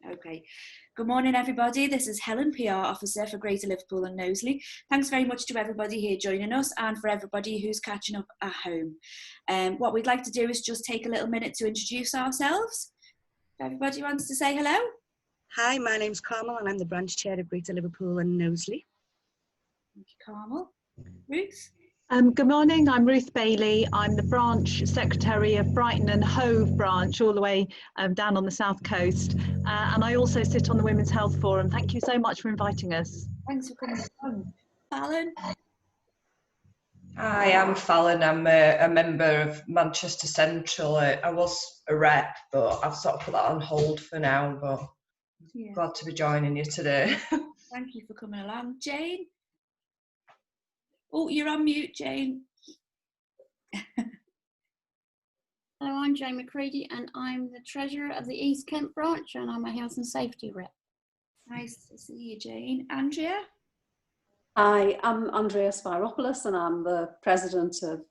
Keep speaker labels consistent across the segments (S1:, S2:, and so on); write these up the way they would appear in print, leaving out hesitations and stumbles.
S1: Okay. Good morning, everybody. This is Helen, PR Officer for Greater Liverpool and Knowsley. Thanks very much to everybody here joining us and for everybody who's catching up at home. What we'd like to do is just take a little minute to introduce ourselves. Everybody wants to say hello?
S2: Hi, my name's Carmel and I'm the branch chair of Greater Liverpool and Knowsley.
S1: Thank you, Carmel. Ruth?
S3: Good morning, I'm Ruth Bailey. I'm the branch secretary of Brighton and Hove branch, all the way down on the south coast. And I also sit on the Women's Health Forum. Thank you so much for inviting us.
S1: Thanks for coming along. Fallon?
S4: Hi, I'm Fallon. I'm a member of Manchester Central. I was a rep, but I've sort of put that on hold for now, but glad to be joining you today.
S1: Thank you for coming along. Jane? Oh, you're on mute, Jane.
S5: Hello, I'm Jane McCready and I'm the treasurer of the East Kent branch and I'm a health and safety rep.
S1: Nice to see you, Jane. Andrea?
S6: Hi, I'm Andrea Spiropoulos and I'm the president of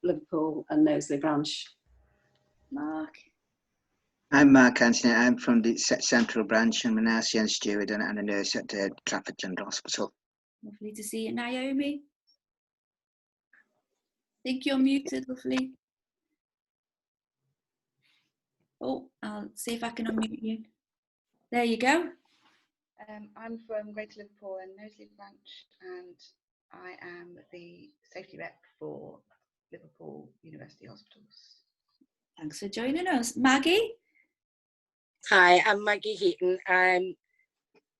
S6: Liverpool and Knowsley branch.
S1: Mark?
S7: I'm Mark Anthony. I'm from the Central branch. I'm an RCN steward and a nurse at Trafford General Hospital.
S1: Lovely to see you, Naomi. I think you're muted, lovely. Oh, I'll see if I can unmute you. There you go.
S8: I'm from Greater Liverpool and Knowsley branch and I am the safety rep for Liverpool University Hospitals.
S1: Thanks for joining us. Maggie?
S9: Hi, I'm Maggie Heaton.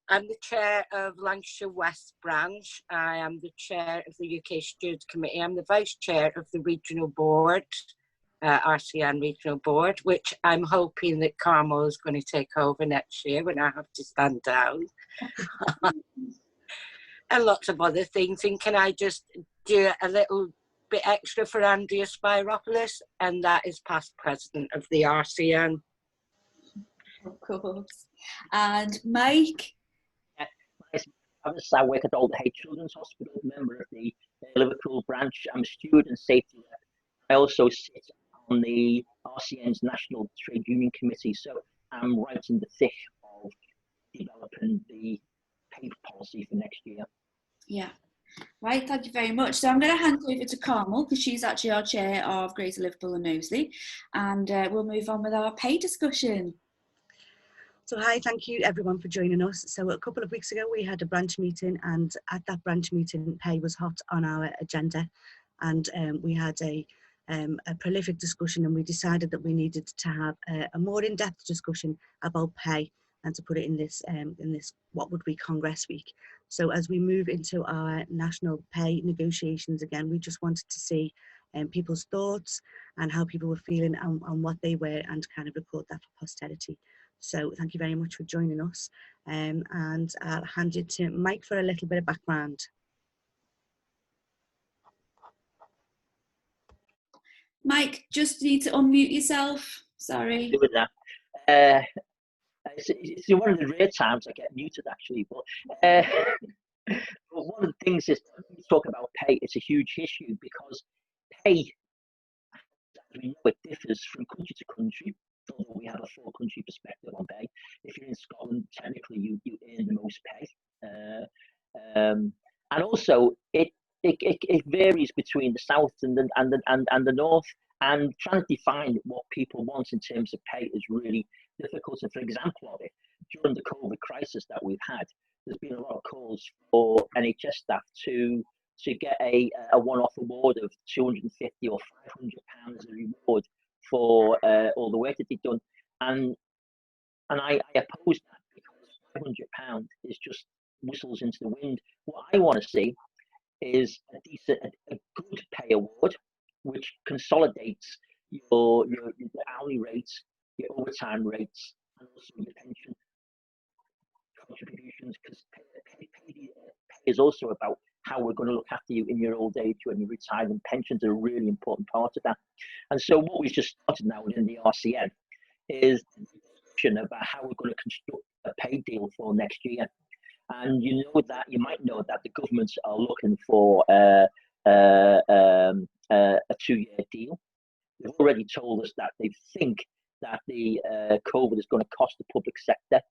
S9: I'm the chair of Lancashire West branch. I am the chair of the UK Stewards Committee. I'm the vice chair of the regional board, RCN regional board, which I'm hoping that Carmel is going to take over next year when I have to stand down. And lots of other things. And can I just do a little bit extra for Andrea Spiropoulos? And that is past president of the RCN.
S1: Of course. And Mike?
S10: I work at Old Hay Children's Hospital, member of the Liverpool branch. I'm a steward and safety rep. I also sit on the RCN's National Trade Union Committee, so I'm right in the thick of developing the pay policy for next year.
S1: Yeah. Right, thank you very much. So I'm going to hand over to Carmel because she's actually our chair of Greater Liverpool and Knowsley, and we'll move on with our pay discussion.
S2: So hi, thank you everyone for joining us. So a couple of weeks ago we had a branch meeting and at that branch meeting pay was hot on our agenda and we had a prolific discussion and we decided that we needed to have a more in-depth discussion about pay and to put it in this what would be Congress week. So as we move into our national pay negotiations again, we just wanted to see people's thoughts and how people were feeling on what they were and kind of record that for posterity. So thank you very much for joining us and I'll hand you to Mike for a little bit of background.
S1: Mike, just need to unmute yourself. Sorry.
S10: Doing that. It's one of the rare times I get muted actually, but one of the things is talking about pay. It's a huge issue because pay, as we know, it differs from country to country. Although we have a full country perspective on pay. If you're in Scotland, technically you earn the most pay, and also it varies between the south and the north. And trying to define what people want in terms of pay is really difficult. And for example of it, during the COVID crisis that we've had, there's been a lot of calls for NHS staff to get a one-off award of £250 or £500 as a reward for all the work that they've done, and I oppose that because £500 is just whistles into the wind. What I want to see is a good pay award, which consolidates your hourly rates, your overtime rates, and also your pension contributions. Because pay is also about how we're going to look after you in your old age when you retire, and pensions are a really important part of that. And so what we've just started now within the RCN is a discussion about how we're going to construct a pay deal for next year. And you might know that the governments are looking for a 2-year deal. They've already told us that they think that the COVID is going to cost the public sector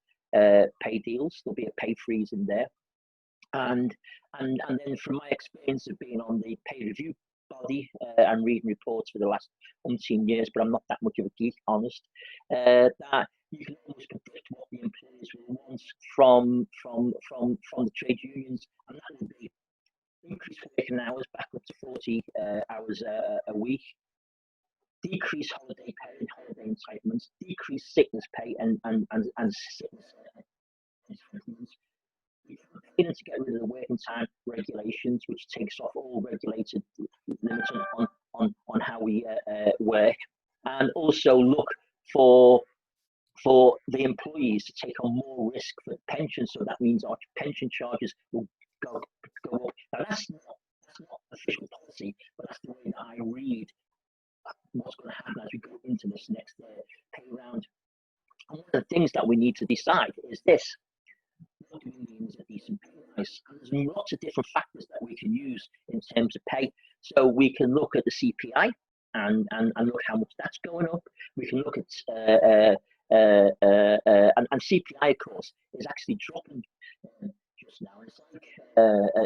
S10: pay deals. There'll be a pay freeze in there. And then from my experience of being on the pay review body and reading reports for the last 18 years, but I'm not that much of a geek, honest, that you can almost predict what the employers will want from the trade unions, and that will be increased working hours back up to 40 hours a week, decrease holiday pay and holiday entitlements, decrease sickness pay and sickness entitlements. We begin to get rid of the working time regulations, which takes off all regulated limits on how we work, and also look for the employees to take on more risk for pension. So that means our pension charges will go up. Now that's not official policy, but that's the way that I read what's going to happen as we go into this next pay round. And one of the things that we need to decide is this: what do we mean is a decent pay rise? And there's lots of different factors that we can use in terms of pay. So we can look at the CPI and look how much that's going up. We can look at and CPI, of course, is actually dropping just now. It's like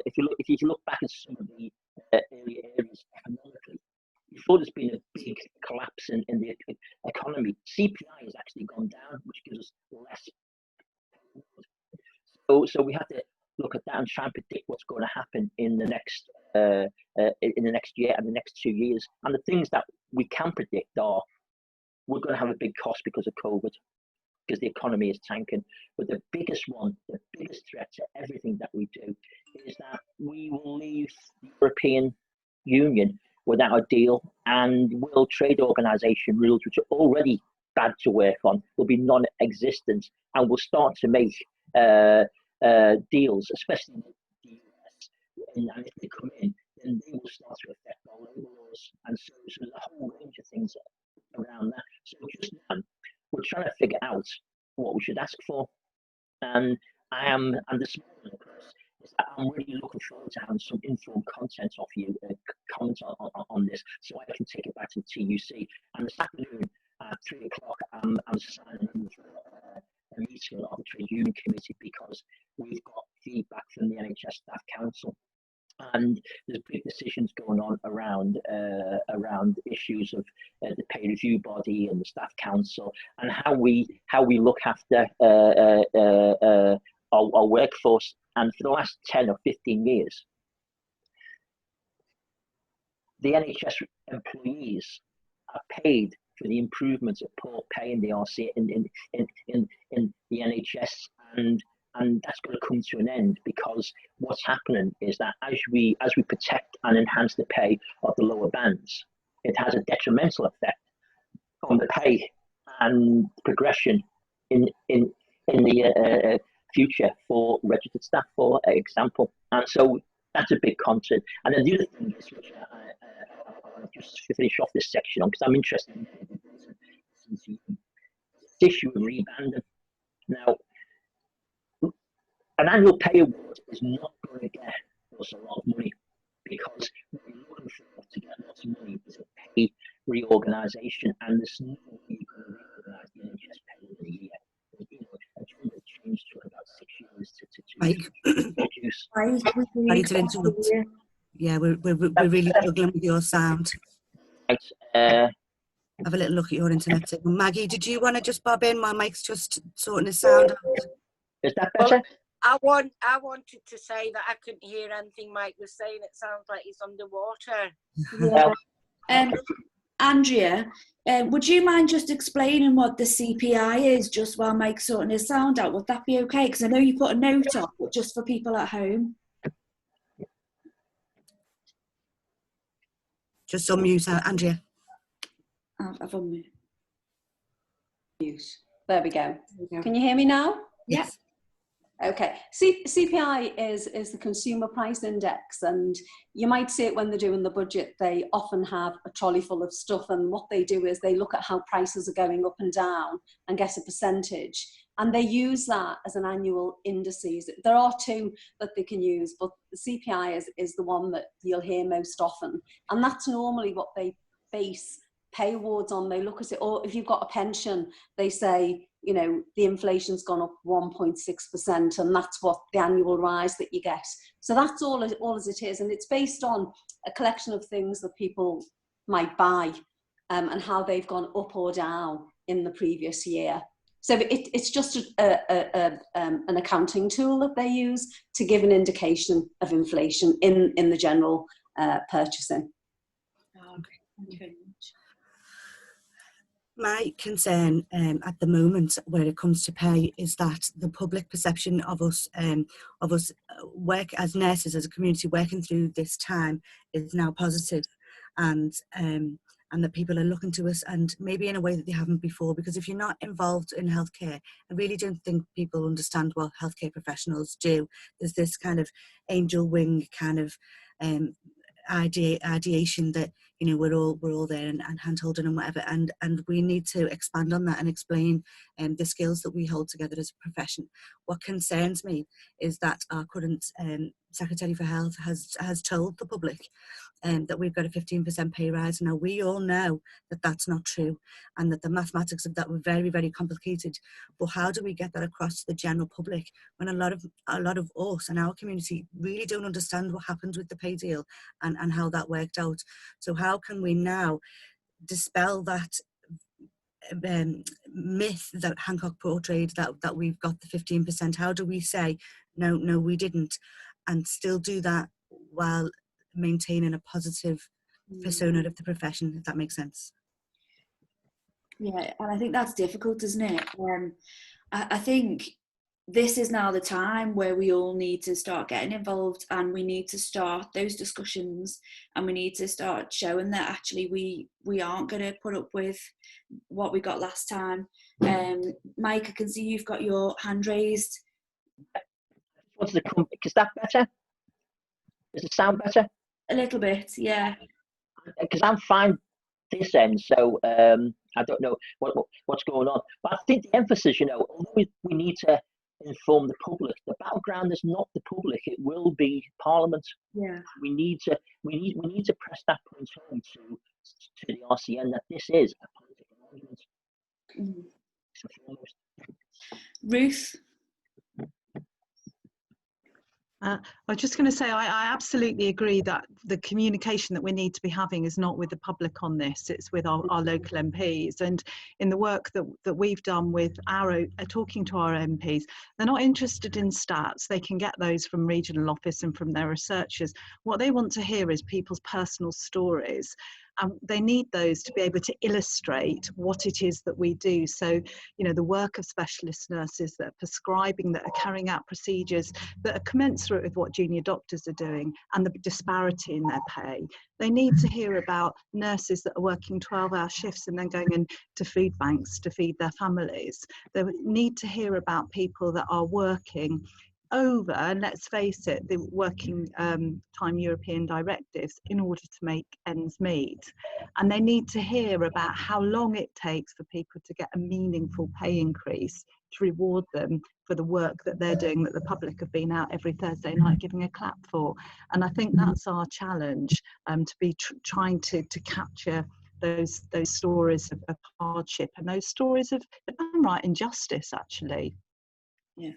S10: if you look back at some of the earlier areas economically, before there's been a big collapse in the economy, CPI has actually gone down, which gives us less. So we have to look at that and try and predict what's going to happen in the next year and the next 2 years. And the things that we can predict are, we're going to have a big cost because of COVID, because the economy is tanking. But the biggest one, the biggest threat to everything that we do, is that we will leave the European Union without a deal, and World Trade Organization rules, which are already bad to work on, will be non-existent, and we'll start to make deals, especially in the US, and if they come in, then they will start to affect our labor laws, and so there's a whole range of things around that. So just now, we're trying to figure out what we should ask for, and this morning, of course, is that I'm really looking forward to having some informed content off you, comments on this, so I can take it back to the TUC. And this afternoon at 3 o'clock, I'm signing in for a meeting of the Trade Union Committee, because we've got feedback from the NHS Staff Council, and there's big decisions going on around issues of the pay review body and the Staff Council, and how we look after our workforce. And for the last 10 or 15 years, the NHS employees are paid for the improvements of poor pay in the RC in the NHS, and that's going to come to an end, because what's happening is that as we protect and enhance the pay of the lower bands, it has a detrimental effect on the pay and progression in the future for registered staff, for example. And so that's a big concern. And then the other thing is, which I just to finish off this section on, because I'm interested in the issue of rebanding. Now, an annual pay award is not going to get us a lot of money, because what we're looking for to get lots of money is a pay reorganisation, and there's no way you're going to reorganise the NHS pay in a year. You know, a job that changed to about 6 years to produce.
S2: Sorry to interrupt. Yeah, we're really struggling with your sound.
S10: Right.
S2: Have a little look at your internet signal. Maggie, did you want to just bob in? My mic's just sorting the sound out.
S10: Is that better?
S9: Well, I wanted to say that I couldn't hear anything Mike was saying. It sounds like he's underwater.
S1: Yeah. Andrea, would you mind just explaining what the CPI is, just while Mike's sorting his sound out? Would that be okay? Because I know you put a note on, but just for people at home.
S2: Just unmute, Andrea.
S1: I've unmuted.
S6: There we go. Can you hear me now?
S2: Yes.
S6: Okay. CPI is the Consumer Price Index, and you might see it when they're doing the budget. They often have a trolley full of stuff, and what they do is they look at how prices are going up and down and get a percentage, and they use that as an annual indices. There are two that they can use, but the CPI is the one that you'll hear most often, and that's normally what they base pay awards on. They look at it, or if you've got a pension, they say you know, the inflation's gone up 1.6%, and that's what the annual rise that you get. So that's all as it is, and it's based on a collection of things that people might buy, and how they've gone up or down in the previous year. So it's just an accounting tool that they use to give an indication of inflation in the general purchasing.
S1: Okay, thank you very much.
S2: My concern at the moment, where it comes to pay, is that the public perception of us work as nurses, as a community working through this time, is now positive, and that people are looking to us, and maybe in a way that they haven't before. Because if you're not involved in healthcare, I really don't think people understand what healthcare professionals do. There's this kind of angel wing kind of ideation that, you know, we're all there and hand holding and whatever, and we need to expand on that and explain the skills that we hold together as a profession. What concerns me is that our current Secretary for Health has told the public that we've got a 15% pay rise. Now, we all know that that's not true, and that the mathematics of that were very, very complicated. But how do we get that across to the general public when a lot of us and our community really don't understand what happened with the pay deal and how that worked out? So how can we now dispel that myth that Hancock portrayed, that we've got the 15%? How do we say, no, we didn't, and still do that while maintaining a positive persona of the profession, if that makes sense?
S1: Yeah, and I think that's difficult, isn't it? I think this is now the time where we all need to start getting involved, and we need to start those discussions, and we need to start showing that actually we aren't going to put up with what we got last time. Mike, I can see you've got your hand raised.
S10: Is that better? Does it sound better?
S1: A little bit, yeah.
S10: Because I'm fine this end, so I don't know what's going on. But I think the emphasis, you know, although we need to inform the public, the battleground is not the public; it will be Parliament.
S1: Yeah.
S10: We need to press that point home to the RCN that this is a political argument.
S1: Ruth.
S3: I was just going to say, I absolutely agree that the communication that we need to be having is not with the public on this, it's with our local MPs. And in the work that we've done with our talking to our MPs, they're not interested in stats. They can get those from regional office and from their researchers. What they want to hear is people's personal stories. They need those to be able to illustrate what it is that we do. So, you know, the work of specialist nurses that are prescribing, that are carrying out procedures that are commensurate with what junior doctors are doing, and the disparity in their pay. They need to hear about nurses that are working 12-hour shifts and then going into food banks to feed their families. They need to hear about people that are working over, and let's face it, the working time European directives in order to make ends meet. And they need to hear about how long it takes for people to get a meaningful pay increase to reward them for the work that they're doing, that the public have been out every Thursday night giving a clap for. And I think that's our challenge, to be trying to capture those stories of hardship and those stories of downright injustice, actually.
S1: Yeah.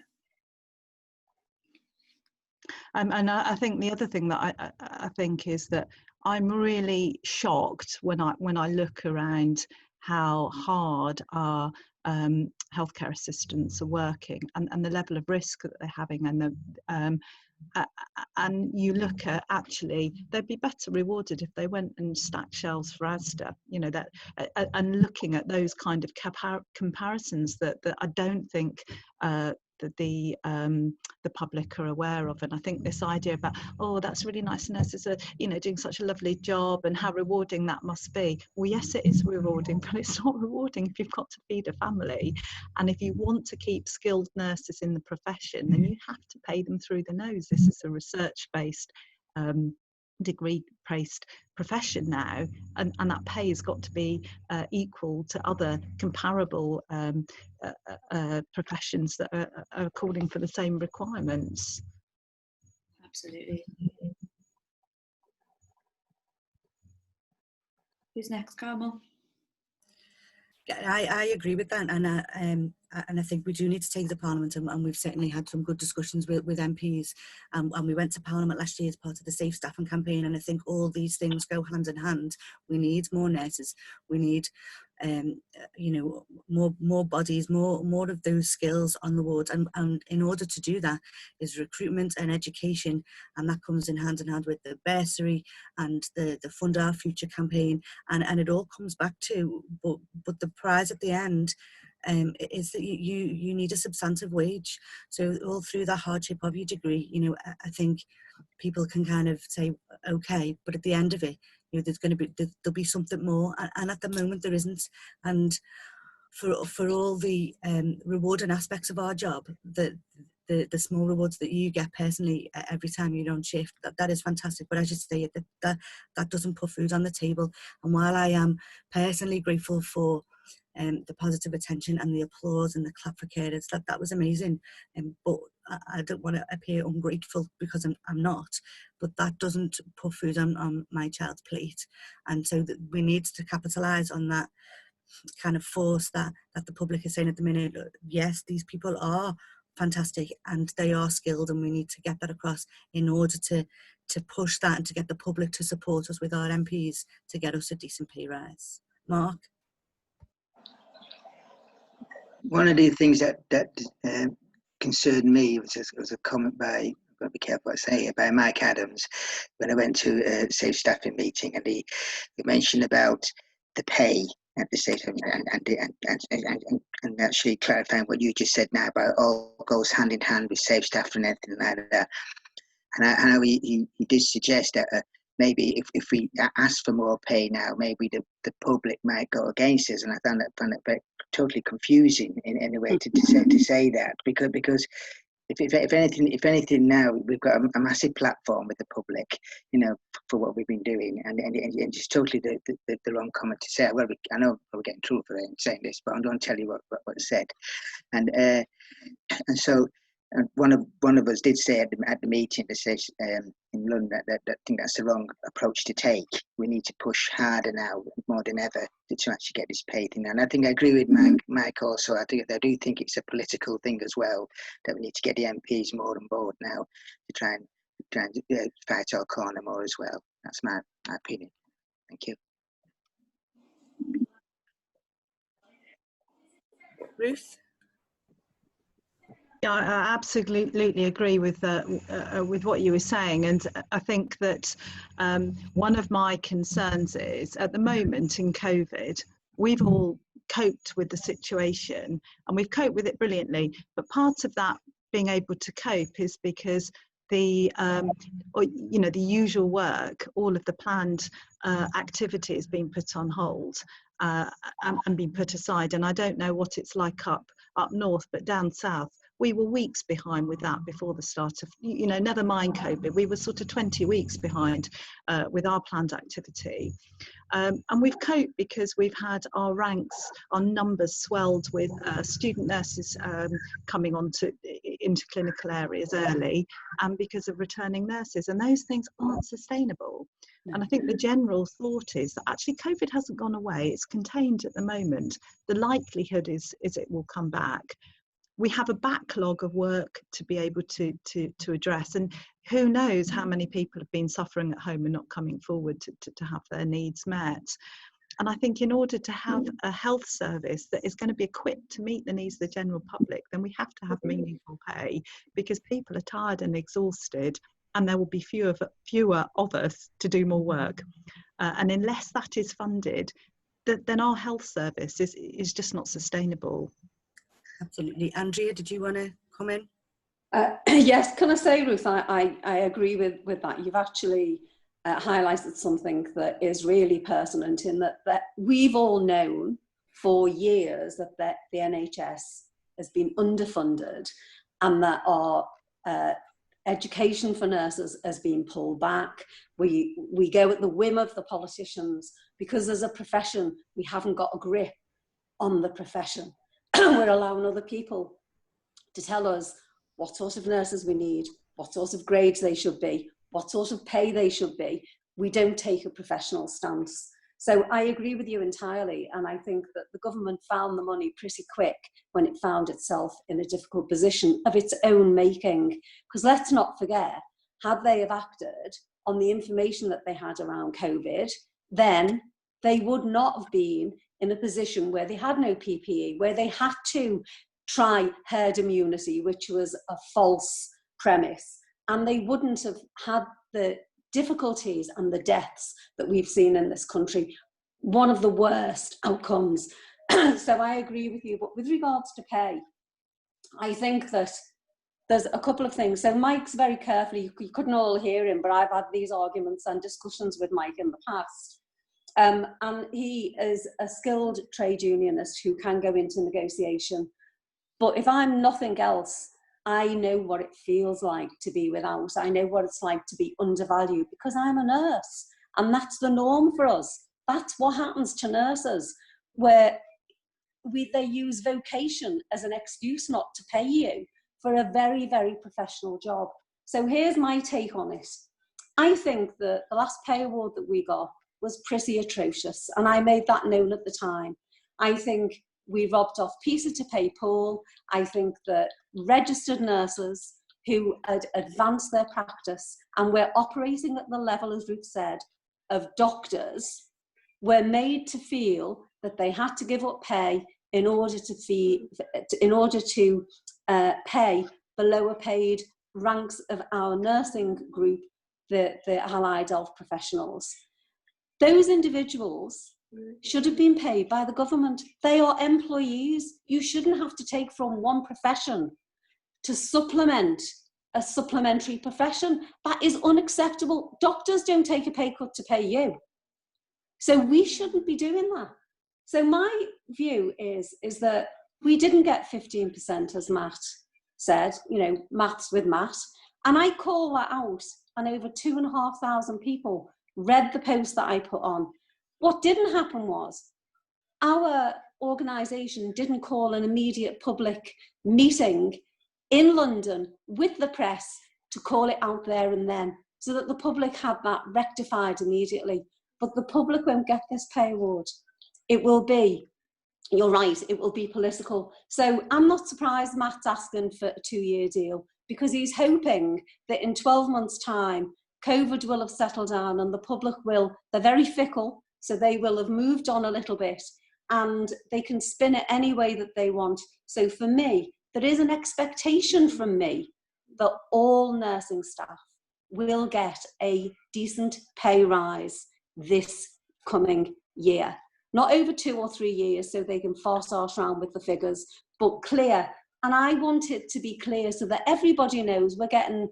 S3: And I think the other thing that I think is that I'm really shocked when I look around how hard our healthcare assistants are working, and the level of risk that they're having, and you look at, actually they'd be better rewarded if they went and stacked shelves for Asda, you know, that, and looking at those kind of comparisons that I don't think that the public are aware of. And I think this idea about, oh, that's really nice, nurses are, you know, doing such a lovely job, and how rewarding that must be. Well, yes, it is rewarding, but it's not rewarding if you've got to feed a family. And if you want to keep skilled nurses in the profession, then you have to pay them through the nose. This is a research-based, degree-based profession now, and that pay has got to be equal to other comparable professions that are calling for the same requirements.
S1: Absolutely. Who's next, Carmel?
S2: I agree with that, and and I think we do need to take the Parliament, and we've certainly had some good discussions with MPs, and we went to Parliament last year as part of the Safe Staffing campaign, and I think all these things go hand in hand. We need more nurses, we need you know, more bodies, more of those skills on the wards, and in order to do that is recruitment and education, and that comes in hand with the bursary and the Fund Our Future campaign, and it all comes back to, but the prize at the end is that you need a substantive wage. So all through the hardship of your degree, you know, I think people can kind of say, okay, but at the end of it, you know, there'll be something more, and at the moment there isn't. And for all the rewarding aspects of our job, the small rewards that you get personally every time you're on shift, that is fantastic. But as you say, that doesn't put food on the table. And while I am personally grateful for the positive attention and the applause and the clap for carers, that was amazing, but I don't want to appear ungrateful, because I'm not, but that doesn't put food on my child's plate. And so we need to capitalise on that kind of force that the public is saying at the minute. Yes, these people are fantastic and they are skilled, and we need to get that across in order to push that and to get the public to support us with our MPs to get us a decent pay rise. Mark?
S7: One of the things that concerned me was a comment by, I've got to be careful what I say here, by Mike Adams when I went to a Safe Staffing meeting, and he mentioned about the pay at the state, and actually clarifying what you just said now about all goes hand in hand with Safe Staffing and everything like that. And I know he did suggest that maybe if we ask for more pay now, maybe the public might go against us, and I found it very, totally confusing in a way to say that, because if anything now we've got a massive platform with the public, you know, for what we've been doing, and it's totally the wrong comment to say. Well, I know we're getting in trouble for saying this, but I'm going to tell you what I said, and so. And one of us did say at the meeting, in London, that I think that's the wrong approach to take. We need to push harder now, more than ever, to actually get this pay thing. And I think I agree with Mike also. I do think it's a political thing as well, that we need to get the MPs more on board now to try and fight our corner more as well. That's my opinion. Thank you.
S2: Ruth?
S3: Yeah, I absolutely agree with what you were saying, and I think that one of my concerns is, at the moment in COVID, we've all coped with the situation, and we've coped with it brilliantly. But part of that being able to cope is because the usual work, all of the planned activities being put on hold and being put aside. And I don't know what it's like up north, but down south, we were weeks behind with that before the start of, never mind COVID, we were sort of 20 weeks behind with our planned activity. And we've coped because we've had our ranks, our numbers swelled with student nurses coming into clinical areas early, and because of returning nurses, and those things aren't sustainable. And I think the general thought is that actually COVID hasn't gone away, it's contained at the moment. The likelihood is it will come back. We have a backlog of work to be able to address, and who knows how many people have been suffering at home and not coming forward to have their needs met. And I think in order to have a health service that is going to be equipped to meet the needs of the general public, then we have to have meaningful pay, because people are tired and exhausted, and there will be fewer of us to do more work. And unless that is funded, then our health service is just not sustainable.
S2: Absolutely. Andrea, did you want to comment?
S6: Yes, can I say, Ruth, I agree with that. You've actually highlighted something that is really pertinent, in that we've all known for years that the NHS has been underfunded, and that our education for nurses has been pulled back. We go at the whim of the politicians, because as a profession, we haven't got a grip on the profession. We're allowing other people to tell us what sort of nurses we need, what sort of grades they should be, what sort of pay they should be. We don't take a professional stance. So I agree with you entirely, and I think that the government found the money pretty quick when it found itself in a difficult position of its own making. Because let's not forget, had they have acted on the information that they had around COVID, then they would not have been in a position where they had no PPE, where they had to try herd immunity, which was a false premise. And they wouldn't have had the difficulties and the deaths that we've seen in this country, one of the worst outcomes. So I agree with you, but with regards to pay, I think that there's a couple of things. So Mike's very carefully, you couldn't all hear him, but I've had these arguments and discussions with Mike in the past. And he is a skilled trade unionist who can go into negotiation. But if I'm nothing else, I know what it feels like to be without. I know what it's like to be undervalued because I'm a nurse. And that's the norm for us. That's what happens to nurses, where they use vocation as an excuse not to pay you for a very, very professional job. So here's my take on it. I think that the last pay award that we got was pretty atrocious, and I made that known at the time. I think we robbed off Peter to pay Paul. I think that registered nurses who had advanced their practice and were operating at the level, as Ruth said, of doctors, were made to feel that they had to give up pay in order to pay the lower paid ranks of our nursing group, the allied health professionals. Those individuals should have been paid by the government. They are employees. You shouldn't have to take from one profession to supplement a supplementary profession. That is unacceptable. Doctors don't take a pay cut to pay you. So we shouldn't be doing that. So my view is that we didn't get 15%, as Matt said, you know, maths with Matt. And I call that out, and over 2,500 people read the post that I put on. What didn't happen was our organisation didn't call an immediate public meeting in London with the press to call it out there and then, so that the public had that rectified immediately. But the public won't get this pay award. It will be, you're right, it will be political. So I'm not surprised Matt's asking for a 2-year deal, because he's hoping that in 12 months' time, COVID will have settled down and the public will, they're very fickle, so they will have moved on a little bit and they can spin it any way that they want. So for me, there is an expectation from me that all nursing staff will get a decent pay rise this coming year. Not over 2 or 3 years so they can farce around with the figures, but clear. And I want it to be clear so that everybody knows we're getting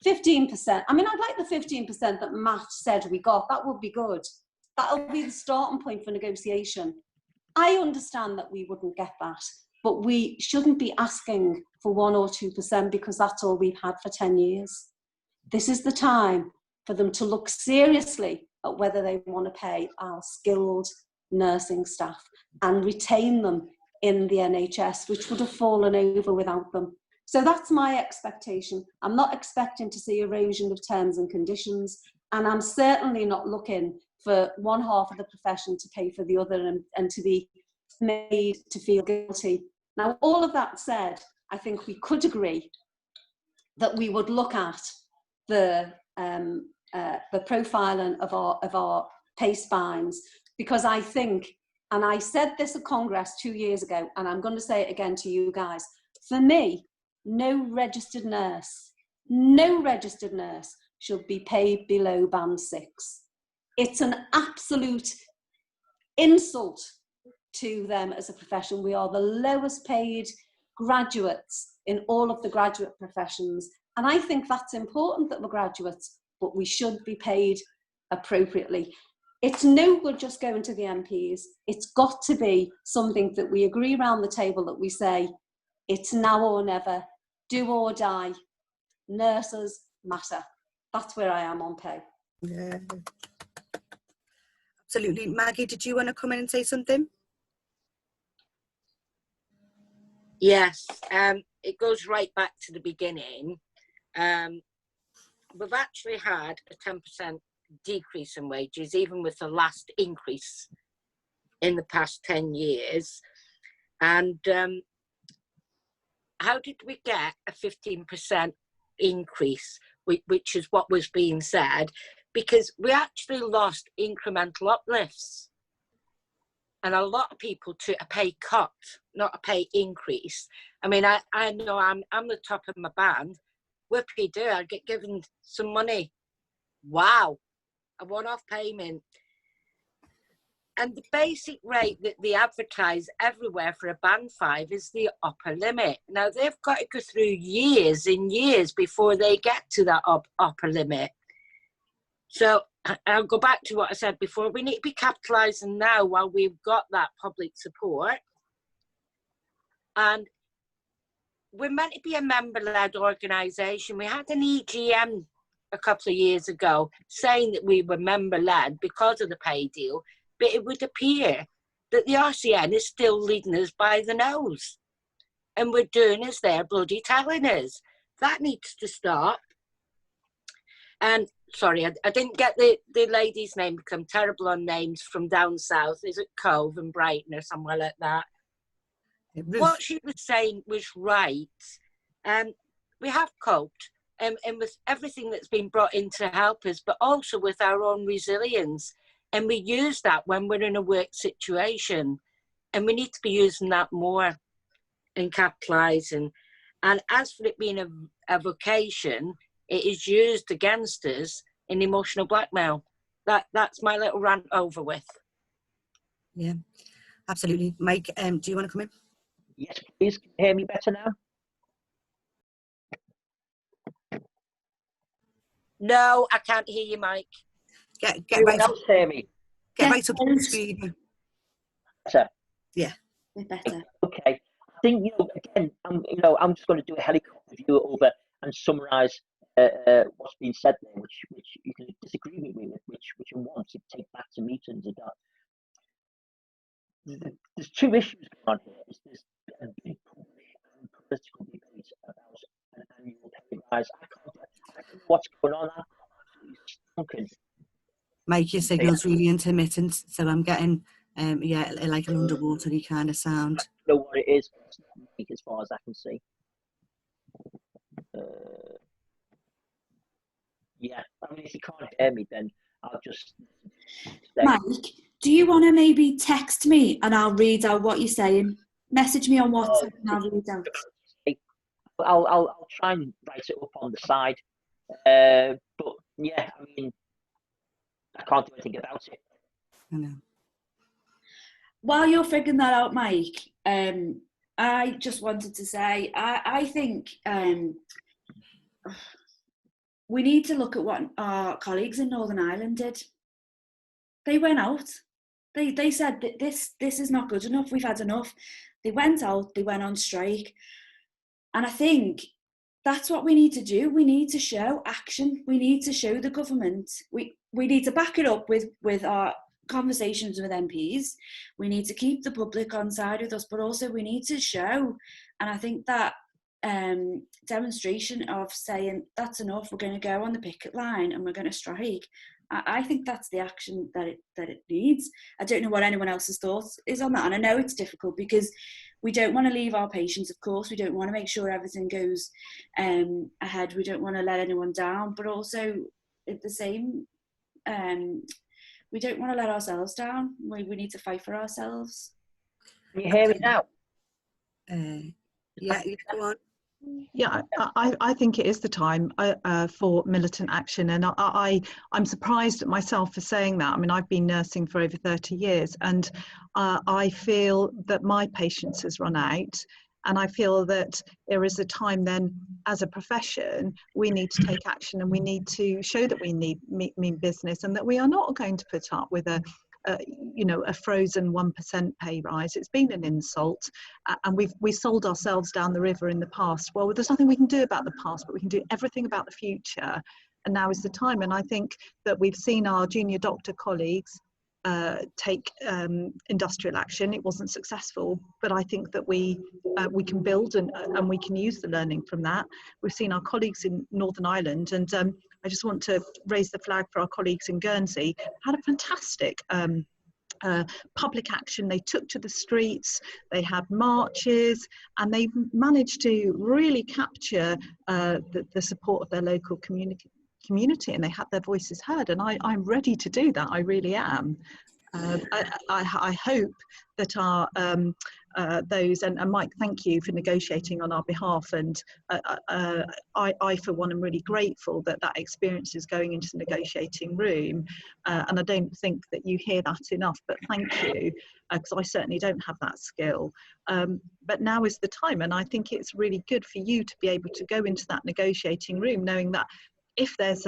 S6: 15%. I mean, I'd like the 15% that Matt said we got. That would be good. That'll be the starting point for negotiation. I understand that we wouldn't get that, but we shouldn't be asking for 1 or 2% because that's all we've had for 10 years. This is the time for them to look seriously at whether they want to pay our skilled nursing staff and retain them in the NHS, which would have fallen over without them. So that's my expectation. I'm not expecting to see erosion of terms and conditions, and I'm certainly not looking for one half of the profession to pay for the other and to be made to feel guilty. Now, all of that said, I think we could agree that we would look at the profiling of our pay spines, because I think, and I said this at Congress 2 years ago, and I'm going to say it again to you guys, for me, no registered nurse should be paid below band 6. It's an absolute insult to them as a profession. We are the lowest paid graduates in all of the graduate professions. And I think that's important that we're graduates, but we should be paid appropriately. It's no good just going to the MPs. It's got to be something that we agree around the table, that we say, it's now or never, do or die. Nurses matter. That's where I am on pay.
S2: Yeah. Absolutely. Maggie, did you want to come in and say something?
S9: Yes, it goes right back to the beginning. We've actually had a 10% decrease in wages, even with the last increase in the past 10 years. And how did we get a 15% increase, which is what was being said? Because we actually lost incremental uplifts. And a lot of people took a pay cut, not a pay increase. I mean, I know I'm the top of my band. Whoopie-doo, I get given some money. Wow, a one-off payment. And the basic rate that they advertise everywhere for a band 5 is the upper limit. Now, they've got to go through years and years before they get to that upper limit. So I'll go back to what I said before. We need to be capitalising now while we've got that public support. And we're meant to be a member-led organisation. We had an EGM a couple of years ago saying that we were member-led because of the pay deal, but it would appear that the RCN is still leading us by the nose. And we're doing as they're bloody telling us. That needs to stop. And sorry, I didn't get the lady's name because I'm terrible on names from down south. Is it Cove and Brighton or somewhere like that? What she was saying was right. We have coped and with everything that's been brought in to help us, but also with our own resilience. And we use that when we're in a work situation. And we need to be using that more and capitalising. And as for it being a vocation, it is used against us in emotional blackmail. That's my little rant over with.
S2: Yeah, absolutely. Mike, do you want to come in?
S10: Yes, please. Can you hear me better now?
S9: No, I can't hear you, Mike.
S2: Get right up.
S10: Hear me.
S2: Get right up on the screen.
S10: Better.
S2: Yeah.
S1: Better.
S10: Okay. I think, again, I'm just going to do a helicopter view over and summarise what's been said there, which you can disagree with me with, which you want to take back to meetings and that. There's two issues going on here. There's a big public and political debate about an annual pay rise. I don't know what's going on. I'm absolutely stonking.
S2: Mike, your signal's really intermittent, so I'm getting like an underwatery kind of sound.
S10: I don't know what it is, but it's not Mike as far as I can see. Yeah, I mean, if you can't hear me, then I'll just stay.
S1: Mike, do you want to maybe text me and I'll read out what you're saying? Message me on WhatsApp and I'll read out.
S10: I'll try and write it up on the side. But yeah, I mean, I can't do anything about it.
S2: I know.
S1: While you're figuring that out, Mike, I just wanted to say, I think we need to look at what our colleagues in Northern Ireland did. They went out. They said that this is not good enough. We've had enough. They went out. They went on strike. And I think that's what we need to do. We need to show action. We need to show the government. We need to back it up with our conversations with MPs. We need to keep the public on side with us, but also we need to show. And I think that demonstration of saying that's enough, we're going to go on the picket line and we're going to strike, I think that's the action that it needs. I don't know what anyone else's thoughts is on that, and I know it's difficult because we don't want to leave our patients, of course. We don't want to make sure everything goes ahead. We don't want to let anyone down, but also at the same, we don't want to let ourselves down. We need to fight for ourselves.
S10: Can you hear me now?
S2: Yeah, go on.
S3: Yeah, I think it is the time for militant action, and I'm surprised at myself for saying that. I mean, I've been nursing for over 30 years, and I feel that my patience has run out, and I feel that there is a time then, as a profession, we need to take action, and we need to show that we mean business, and that we are not going to put up with a frozen 1% pay rise. It's been an insult, and we sold ourselves down the river in the past. Well, there's nothing we can do about the past, but we can do everything about the future, and now is the time. And I think that we've seen our junior doctor colleagues take industrial action. It wasn't successful, but I think that we can build and we can use the learning from that. We've seen our colleagues in Northern Ireland, and I just want to raise the flag for our colleagues in Guernsey, had a fantastic public action. They took to the streets, they had marches, and they managed to really capture the support of their local community, and they had their voices heard. And I'm ready to do that. I really am. I hope that our those, and Mike, thank you for negotiating on our behalf, and I for one am really grateful that that experience is going into the negotiating room, and I don't think that you hear that enough, but thank you, because I certainly don't have that skill, but now is the time, and I think it's really good for you to be able to go into that negotiating room knowing that if there's